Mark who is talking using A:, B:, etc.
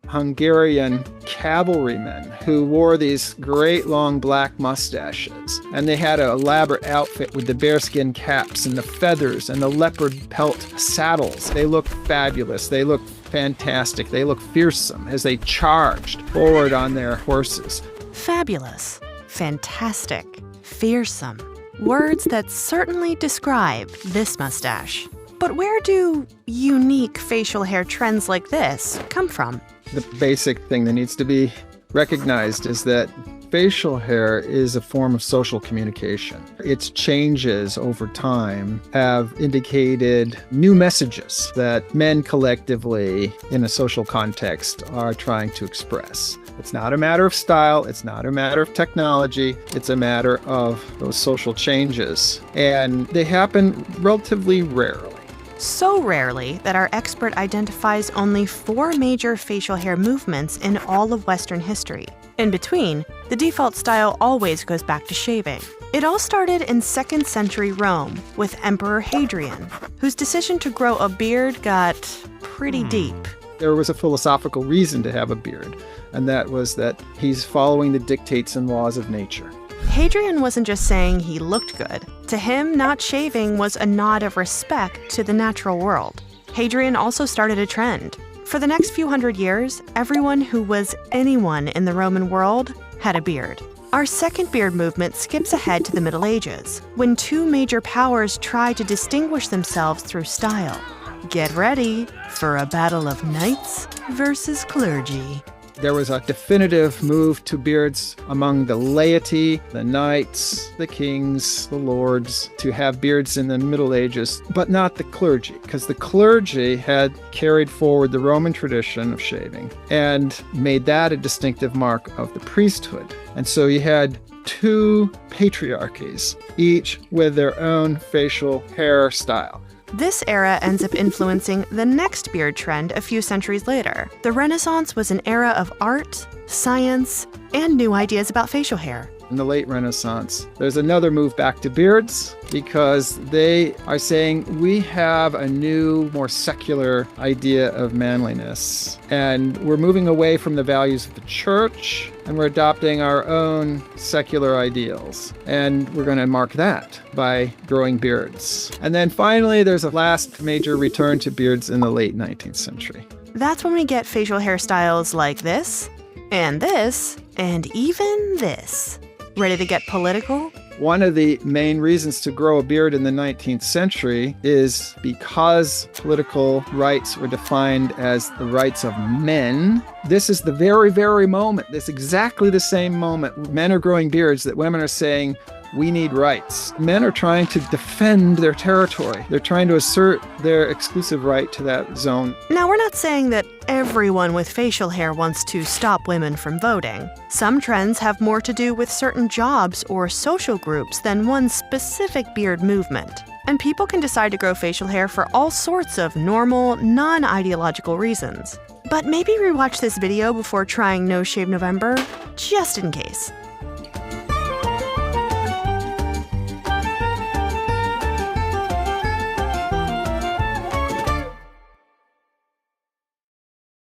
A: Hungarian cavalrymen who wore these great long black mustaches. And they had an elaborate outfit with the bearskin caps and the feathers and the leopard pelt saddles. They looked fabulous. They looked fantastic. They looked fearsome as they charged forward on their horses.
B: Fabulous, fantastic, fearsome. Words that certainly describe this mustache. But where do unique facial hair trends like this come from?
A: The basic thing that needs to be recognized is that facial hair is a form of social communication. Its changes over time have indicated new messages that men collectively, in a social context, are trying to express. It's not a matter of style, it's not a matter of technology, it's a matter of those social changes. And they happen relatively rarely.
B: So rarely that our expert identifies only 4 major facial hair movements in all of Western history. In between, the default style always goes back to shaving. It all started in 2nd century Rome with Emperor Hadrian, whose decision to grow a beard got pretty deep.
A: There was a philosophical reason to have a beard, and that was that he's following the dictates and laws of nature.
B: Hadrian wasn't just saying he looked good. To him, not shaving was a nod of respect to the natural world. Hadrian also started a trend. For the next few hundred years, everyone who was anyone in the Roman world had a beard. Our second beard movement skips ahead to the Middle Ages, when 2 major powers tried to distinguish themselves through style. Get ready for a battle of knights versus clergy.
A: There was a definitive move to beards among the laity, the knights, the kings, the lords, to have beards in the Middle Ages, but not the clergy, because the clergy had carried forward the Roman tradition of shaving and made that a distinctive mark of the priesthood. And so you had 2 patriarchies, each with their own facial hairstyle.
B: This era ends up influencing the next beard trend a few centuries later. The Renaissance was an era of art, science, and new ideas about facial hair.
A: In the late Renaissance, there's another move back to beards because they are saying we have a new, more secular idea of manliness. And we're moving away from the values of the church and we're adopting our own secular ideals. And we're going to mark that by growing beards. And then finally, there's a last major return to beards in the late 19th century.
B: That's when we get facial hairstyles like this, and even this. Ready to get political?
A: One of the main reasons to grow a beard in the 19th century is because political rights were defined as the rights of men. This is the very, very moment, this exactly the same moment men are growing beards that women are saying, we need rights. Men are trying to defend their territory. They're trying to assert their exclusive right to that zone.
B: Now, we're not saying that everyone with facial hair wants to stop women from voting. Some trends have more to do with certain jobs or social groups than one specific beard movement. And people can decide to grow facial hair for all sorts of normal, non-ideological reasons. But maybe rewatch this video before trying No Shave November, just in case.